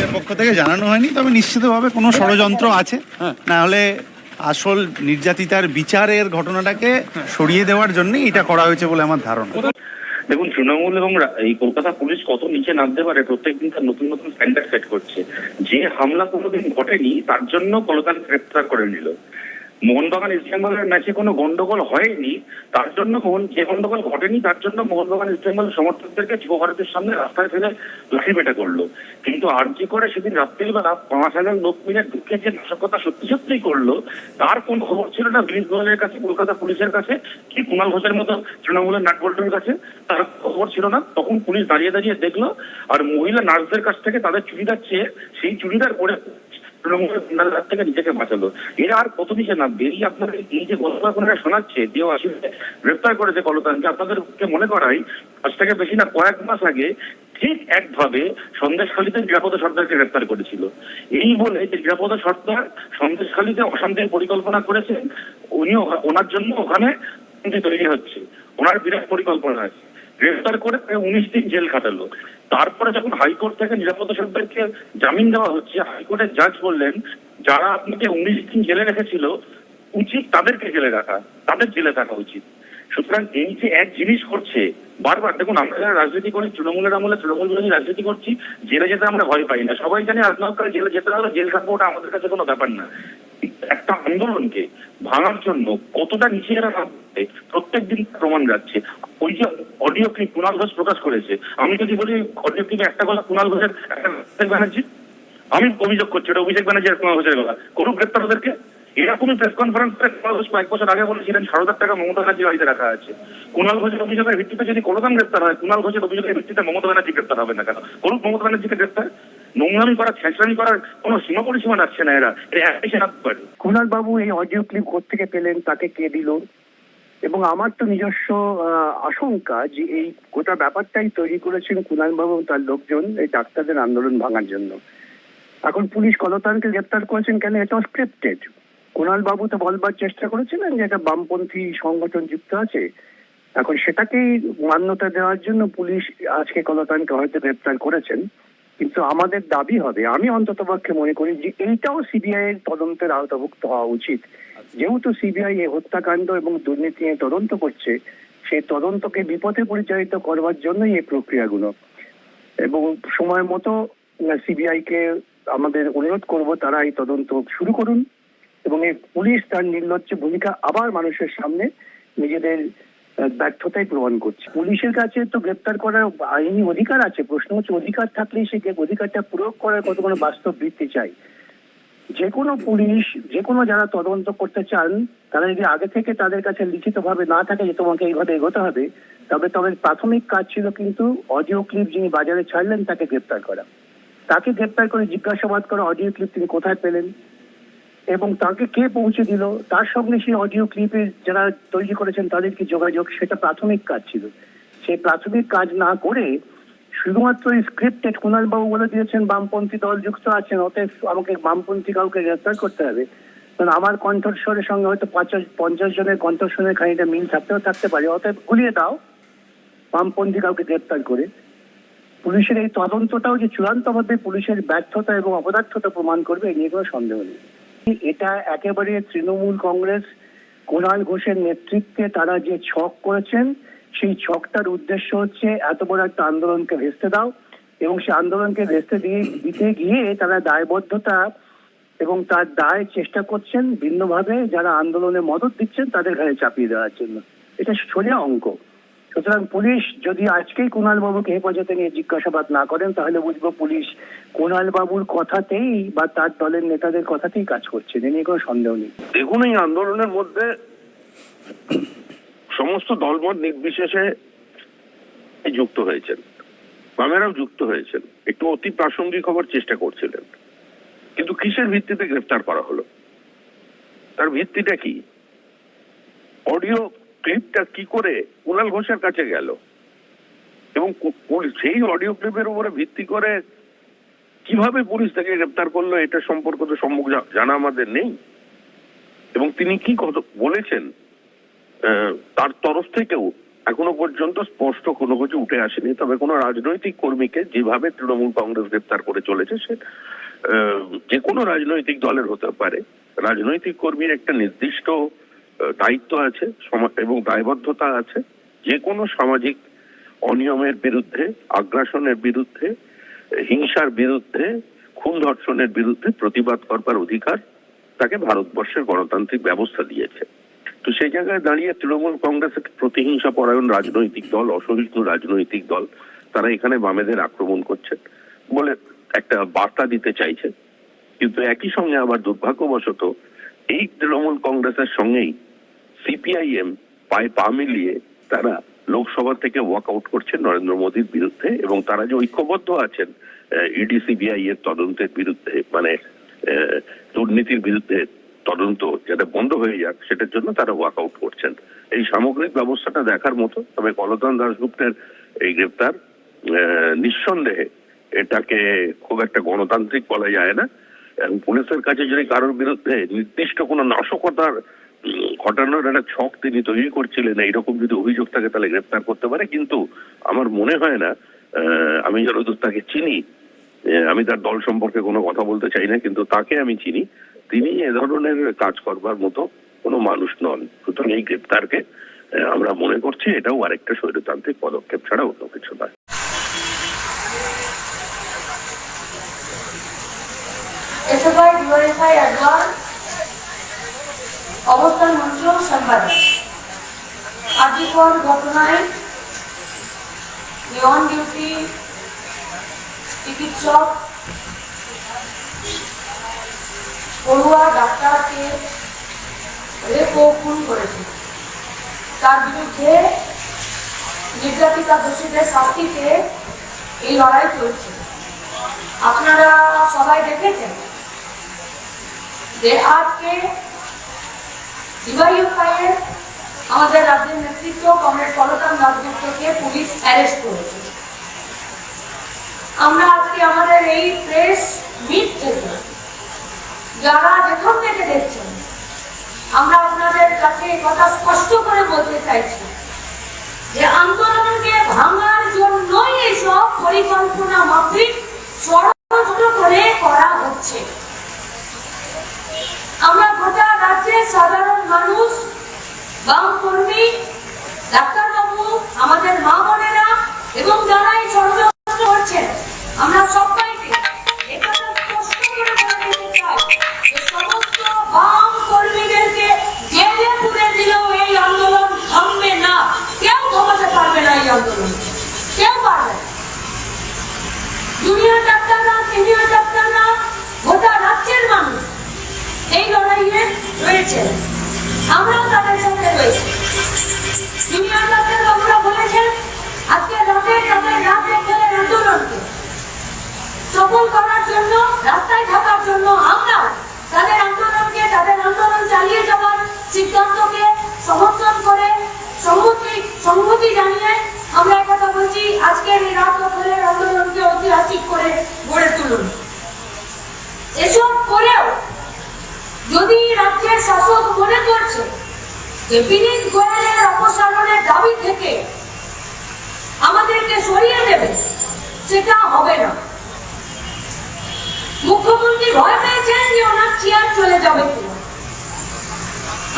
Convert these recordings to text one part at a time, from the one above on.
পুলিশের পক্ষ থেকে জানানো হয়নি, তবে নিশ্চিতভাবে কোনো ষড়যন্ত্র আছে, না হলে আসল নির্যাতিতার বিচারের ঘটনাটাকে সরিয়ে দেওয়ার জন্যই এটা করা হয়েছে বলে আমার ধারণা। দেখুন, তৃণমূল এবং এই কলকাতা পুলিশ কত নিচে নামতে পারে প্রত্যেকদিন তার নতুন নতুন স্ট্যান্ডার্ড সেট করছে। যে হামলা কোনোদিন ঘটেনি তার জন্য কলকাতা গ্রেপ্তার করে নিল। মোহনবাগান ইস্টবেঙ্গলের ম্যাচে কোনো গন্ডগোল হয়নি তার জন্য, যে গন্ডগোল ঘটেনি তার জন্য মোহনবাগান ইস্টবেঙ্গল সমর্থকদেরকে যুব ভারতের সামনে রাস্তায় ফেলে লাঠি পেটা করলো। কিন্তু আরজি করে সেদিন রাত্রিবেলা 5,000 লোক মিলে ঢুকে যে নাশকতা সত্যি সত্যিই করলো তার কোন খবর ছিল না বিনীত গোয়েলের কাছে, কলকাতা পুলিশের কাছে, কি কুণাল ঘোষের মতো তৃণমূলের নাটবল্টুর কাছে তার খবর ছিল না। তখন পুলিশ দাঁড়িয়ে দাঁড়িয়ে দেখলো আর মহিলা নার্সদের কাছ থেকে তাদের চুড়িদার চেয়ে সেই চুড়িদার পরে তৃণমূলের গুন্ডাদের হাত থেকে নিজেকে বাঁচালো। এরা আর কত নিচে নামবে? এই আপনাদের এই যে গল্প আপনারা শোনাচ্ছে যে আসলে গ্রেপ্তার করেছে কলতানকে, আপনাদেরকে মনে করাই আজ থেকে বেশি না কয়েক মাস আগে ঠিক একভাবে সন্দেশখালীতে নিরাপদ সর্দারকে গ্রেপ্তার করেছিল। এই বলে যে নিরাপদ সর্দার সন্দেশখালীতে অশান্তির পরিকল্পনা করেছেন, উনি ওনার জন্য ওখানে তৈরি হচ্ছে, ওনার বিরাট পরিকল্পনা আছে। গ্রেফতার করে 19 দিন জেল খাটালো। তারপরে যখন হাইকোর্ট থেকে নিরাপদ সর্দারকে জামিন দেওয়া হচ্ছে, হাইকোর্টের জাজ বললেন যারা আপনাকে 19 দিন জেলে রেখেছিল উচিত তাদেরকে জেলে রাখা, তাদের জেলে থাকা উচিত। সুতরাং এই যে এক জিনিস করছে বারবার, দেখুন আমরা যারা রাজনীতি করি তৃণমূলের আমলে তৃণমূল বিরোধী রাজনীতি করছি, জেলে যেতে আমরা ভয় পাই না। সবাই জানি রাজনৈতিক জেলে যেতে হবে, জেল খাটবো, ওটা আমাদের কাছে কোনো ব্যাপার না। একটা আন্দোলনকে ভাঙার জন্য কতটা নিচে এরা নামছে প্রত্যেক দিন প্রমাণ যাচ্ছে। ওই যে অডিও ক্লিপ কুণাল ঘোষ প্রকাশ করেছে, আমি যদি বলি অডিও ক্লিপে একটা কথা কুণাল ঘোষের, একটা অভিষেক ব্যানার্জি, আমি অভিযোগ করছি এটা অভিষেক ব্যানার্জি আর কুণাল ঘোষের কথা, করুক গ্রেপ্তার ওদেরকে। এরকমই প্রেস কনফারেন্স করে কুণাল ঘোষ কয়েক বছর আগে বলেছিলেন 10,000 টাকা মমতা ব্যানার্জি বাড়িতে রাখা আছে। কুণাল ঘোষের অভিযোগের ভিত্তিতে যদি কলকাতা গ্রেপ্তার হয়, কুণাল ঘোষের অভিযোগের ভিত্তিতে মমতা ব্যানার্জি গ্রেপ্তার হবে না কেন? করুক মমতা ব্যানার্জিকে গ্রেপ্তার। নোংরামি করা, ছেঁচড়ামি করার কোনো সীমা পরিসীমা রাখছে না এরা, এটা পারে। কুণাল বাবু এই অডিও ক্লিপ কোত্থেকে পেলেন, তাকে কে দিল? এবং আমার তো নিজস্ব আশঙ্কা যে এই গোটা ব্যাপারটাই তৈরি করেছেন কুণাল বাবু তার লোকজন এই ডাক্তারদের আন্দোলন ভাঙার জন্য। এখন পুলিশ কলতানকে গ্রেপ্তার করেছেন কেন? এটাও স্ক্রিপ্টেড। কুণাল বাবু তো বলবার চেষ্টা করেছিলেন যে একটা বামপন্থী সংগঠন যুক্ত আছে, এখন সেটাকেই মান্যতা দেওয়ার জন্য পুলিশ আজকে কলতানকে হয়তো গ্রেপ্তার করেছেন। কিন্তু আমাদের দাবি হবে, আমি অন্ততপক্ষে মনে করি যে এইটাও সিবিআই এর তদন্তের আওতাভুক্ত হওয়া উচিত। যেহেতু সিবিআই এই হত্যাকাণ্ড এবং দুর্নীতি নিয়ে তদন্ত করছে, সেই তদন্তকে বিপথে পরিচালিত করবার জন্যই এই প্রক্রিয়াগুলো। এবং সময় মতো সিবিআই কে আমাদের অনুরোধ করব তারা এই তদন্ত শুরু করুন এবং এই পুলিশ তার নির্লজ্জ ভূমিকা আবার মানুষের সামনে নিজেদের ব্যর্থতাই প্রমাণ করছে। পুলিশের কাছে তো গ্রেপ্তার করার আইনি অধিকার আছে, প্রশ্ন হচ্ছে অধিকার থাকলেই সে অধিকারটা প্রয়োগ করার কত কোনো বাস্তব ভিত্তি চাই। যে কোনো পুলিশ, যে কোনো যারা তদন্ত করতে চান, তারা যদি আগে থেকে তাদের কাছে লিখিত ভাবে না থাকে যে তোমাকে এইভাবে এগোতে হবে, তবে প্রাথমিক কাজ ছিল কিন্তু অডিও ক্লিপ যিনি বাজারে ছাড়লেন তাকে গ্রেপ্তার করা, তাকে গ্রেপ্তার করে জিজ্ঞাসাবাদ করা অডিও ক্লিপ তিনি কোথায় পেলেন এবং তাকে কে পৌঁছে দিল, তার সঙ্গে সেই অডিও ক্লিপে যারা তৈরি করেছেন তাদের কি যোগাযোগ, সেটা প্রাথমিক কাজ ছিল। সেই প্রাথমিক কাজ না করে শুধুমাত্র স্ক্রিপ্টেড কুণাল বাবু বলে দিয়েছেন বামপন্থী দল যুক্ত আছেন, অতএব আমাকে বামপন্থী কাউকে গ্রেপ্তার করতে হবে। কারণ আমার কণ্ঠস্বরের সঙ্গে হয়তো 50 জনের কণ্ঠস্বরের খানিকটা মিল থাকতে পারে, অতএব গুলিয়ে দাও বামপন্থী কাউকে গ্রেপ্তার করে। পুলিশের এই তদন্তটাও যে চূড়ান্তভাবে পুলিশের ব্যর্থতা এবং অপদার্থতা প্রমাণ করবে এ নিয়ে কোনো সন্দেহ নেই। এটা একেবারে তৃণমূল কংগ্রেস কুণাল ঘোষের নেতৃত্বে তারা যে ছক করেছেন, সেই ছকটার উদ্দেশ্য হচ্ছে এত বড় একটা আন্দোলনকে ভেস্তে দাও এবং সেই আন্দোলনকে ভেস্তে দিতে গিয়ে তারা দায়বদ্ধতা এবং তার দায় চেষ্টা করছেন ভিন্নভাবে যারা আন্দোলনে মদত দিচ্ছেন তাদের ঘাড়ে চাপিয়ে দেওয়ার জন্য। এটা সোজা অঙ্ক। সুতরাং পুলিশ যদি আজকেই কুণাল বাবুকে হেফাজতে নিয়ে জিজ্ঞাসাবাদ না করেন তাহলে বুঝবো পুলিশ কুণাল বাবুর কথাতেই বা তার দলের নেতাদের কথাতেই কাজ করছে, এ নিয়ে কোনো সন্দেহ নেই। দেখুন, এই আন্দোলনের মধ্যে সমস্ত দলমত নির্বিশেষে যুক্ত হয়েছেন, বামেরাও যুক্ত হয়েছেন, একটু অতি প্রাসঙ্গিক হবার চেষ্টা করছিলেন। কিন্তু কিসের ভিত্তিতে গ্রেফতার করা হলো, তার ভিত্তিটা কি? অডিও ক্লিপটা কি করে কুণাল ঘোষের কাছে গেল এবং সেই অডিও ক্লিপের উপরে ভিত্তি করে কিভাবে পুলিশ তাকে গ্রেপ্তার করলো এটা সম্পর্কে তো সম্মুখ জানা আমাদের নেই। এবং তিনি কি বলেছেন তার তরফ থেকেও এখনো পর্যন্ত স্পষ্ট কোনো কিছু উঠে আসেনি। তবে কোনো রাজনৈতিক কর্মীকে যেভাবে তৃণমূল কংগ্রেস গ্রেপ্তার করে চলেছে, সে যে কোনো রাজনৈতিক দলের হতে পারে। রাজনৈতিক কর্মীর একটা নির্দিষ্ট দায়িত্ব আছে এবং দায়বদ্ধতা আছে। যে কোনো সামাজিক অনিয়মের বিরুদ্ধে, আগ্রাসনের বিরুদ্ধে, হিংসার বিরুদ্ধে, খুন ধর্ষণের বিরুদ্ধে প্রতিবাদ করবার অধিকার তাকে ভারতবর্ষের গণতান্ত্রিক ব্যবস্থা দিয়েছে। তো সেই জায়গায় দাঁড়িয়ে তৃণমূল কংগ্রেস একটা প্রতিহিংসা পরায়ণ রাজনৈতিক দল, অসহিষ্ণু রাজনৈতিক দল, তারা এখানে বামেদের আক্রমণ করছে বলে একটা বার্তা দিতে চাইছে। কিন্তু একই সঙ্গে আবার দুর্ভাগ্যবশত এই তৃণমূল কংগ্রেসের সঙ্গেই সিপিআইএম পায়ে পা মিলিয়ে তারা লোকসভা থেকে ওয়াক আউট করছে নরেন্দ্র মোদীর বিরুদ্ধে, এবং তারা যে ঐক্যবদ্ধ আছেন ইডি সিবিআই এর তদন্তের বিরুদ্ধে, মানে দুর্নীতির বিরুদ্ধে তদন্ত যাতে বন্ধ হয়ে যাক সেটার জন্য তারা ওয়াক আউট করছেন। এই সামগ্রিক ব্যবস্থাটা দেখার মতো। তবে কলতান দাশগুপ্তের এই গ্রেপ্তার নিঃসন্দেহে এটাকে খুব একটা গণতান্ত্রিক বলা যায় না। এবং পুলিশের কাছে যদি কারোর বিরুদ্ধে নির্দিষ্ট কোনো নাশকতার ঘটানোর একটা ছক তিনি তৈরি করছিলেন, এইরকম যদি অভিযোগ থাকে তাহলে গ্রেপ্তার করতে পারে। কিন্তু আমার মনে হয় না, আমি যতদূর তাকে চিনি, আমি তার দল সম্পর্কে কোনো কথা বলতে চাই না, কিন্তু তাকে আমি চিনি, তিনি এ ধরনের কাজ করবার মতো কোনো মানুষ নন। সুতরাং এই গ্রেপ্তারকে আমরা মনে করছি এটাও আরেকটা স্বৈরতান্ত্রিক পদক্ষেপ ছাড়া অন্য কিছু নয়। অবস্থান মঞ্চ সম্পাদক। আজিকর ঘটনায় অন ডিউটি চিকিৎসক পড়ুয়া ডাক্তারকে রেপ ও খুন করেছে, তার বিরুদ্ধে নির্যাতিতা দোষীদের শাস্তি চেয়ে এই লড়াই চলছে। আপনারা সবাই দেখেছেন যে আজকে ডিওয়াইএফআইয়ের আমাদের রাজ্যের নেতৃত্ব কমরেড কলতান দাশগুপ্তকে পুলিশ অ্যারেস্ট করেছে। আমরা আজকে আমাদের এই প্রেস মিট থেকে যারা যেখান থেকে দেখছেন, আমরা আপনাদের কাছে এই কথা স্পষ্ট করে বলতে চাইছি যে আন্দোলনকে ভাঙার জন্যই এইসব পরিকল্পনা মাফিক ষড়যন্ত্র করে করা হচ্ছে। আমরা গোটা রাজ্যের সাধারণ মানুষ, বাম কর্মী, ডাক্তারবাবু, আমাদের মা বোনেরা এবং যারা এই ষড়যন্ত্র করছেন, আমরা সবাইকে একথা স্পষ্ট করে বলে দিতে চাই যে সমস্ত বাম কর্মীদেরকে জেলে পুরে দিলেও এই আন্দোলন থামবে না। কেউ থামাতে পারবে না এই আন্দোলন, কেউ পারবে না। জুনিয়র ডাক্তাররা, সিনিয়র ডাক্তাররা, গোটা রাজ্যের মানুষ এই লড়াইয়ে রয়েছে। আমরাও তাদের সঙ্গে রয়েছি। জুনিয়র ডাক্তার বাবুরা বলেছেন আজকে রাতে তাদের রাত দখলের আন্দোলনকে সফল করার জন্য, রাস্তায় থাকার জন্য আমরা তাদের আন্দোলনকে, তাদের আন্দোলন চালিয়ে যাওয়ার সিদ্ধান্তকে সমর্থন করে সংহতি জানিয়ে আমরা কথা বলছি, আজকের এই রাত দখলের আন্দোলনকে ঐতিহাসিক করে গড়ে তুলুন। এসব করেও যদি রাজ্যের শাসক মনে করছে যে বিনীত গোয়েলের অপসারণের দাবি থেকে আমাদেরকে সরিয়ে দেবে, সেটা হবে না। মুখ্যমন্ত্রী ভয় পেয়েছেন যে ওনার চেয়ার চলে যাবে কিনা।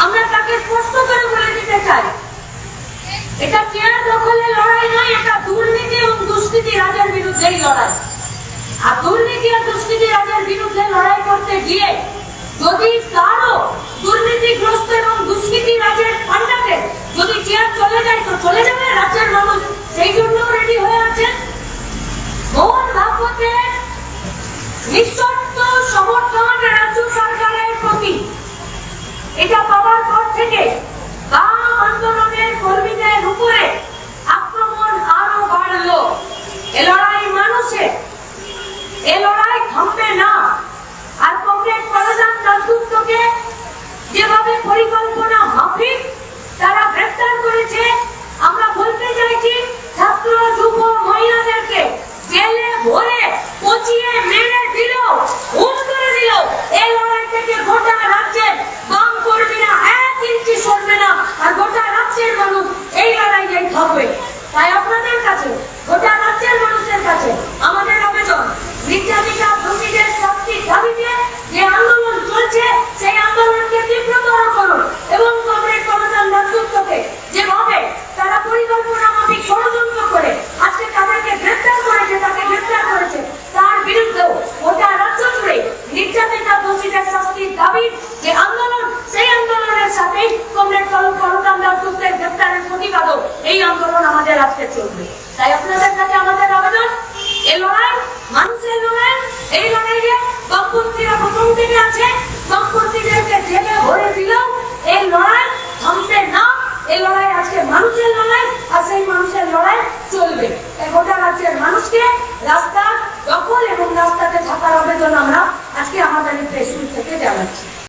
আমরা তাকে স্পষ্ট করে বলে দিতে চাই, এটা চেয়ার দখলের লড়াই নয়, এটা দুর্নীতি এবং দুষ্কৃতি রাজের বিরুদ্ধেই লড়াই। আর দুর্নীতি আর দুষ্কৃতি রাজের বিরুদ্ধে লড়াই করতে গিয়ে যদি কারো দুর্নীতিগ্রস্ত এবং দুষ্কৃতি রাজের পান্ডাতে যদি চেয়ার চলে যায়, তো চলে যাবে। রাজ্যের মানুষ সেই জন্য রেডি হয়ে আছেন। মোহন ভাগবতের নিঃশর্ত সমর্থন রাজ্য সরকারের প্রতি, এটা পাওয়ার পর থেকে বাম আন্দোলনের কর্মীদের উপরে আক্রমণ আরো বাড়লো। এ লড়াই মানুষের, এ লড়াই থামবে না। আর কমরেড কলতান দাশগুপ্তকে যেভাবে পরিকল্পনা মাফিক তারা গ্রেফতার করেছে, আমরা বলতে চাইছি ছাত্র, যুব, মহিলাদেরকে জেলে ভরে পচিয়ে মেরে দিল, খুন করে দিল। এই লড়াই থেকে গোটা রাজ্যের বাম কর্মীরা 1 ইঞ্চি সরবে না। আর গোটা রাজ্যের মানুষ এই লড়াইয়ে থাকবে। আন্দোলন আমাদের আজকে চলবে। তাই আপনাদের কাছে আমাদের আবেদন, এই লড়াই মানুষের লড়াই, এই লড়াইয়ে বামপন্থীরা প্রথম থেকে আছে, বামপন্থীদেরকে জেলে ভরে দিলেও এই লড়াই থামবে না। এই লড়াই আজকে মানুষের লড়াই, আর সেই মানুষের লড়াই চলবে। এই গোটা রাজ্যের মানুষকে রাস্তা দখল এবং রাস্তাতে থাকার আবেদন আমরা আজকে আমাদের শুরু থেকে জানাচ্ছি।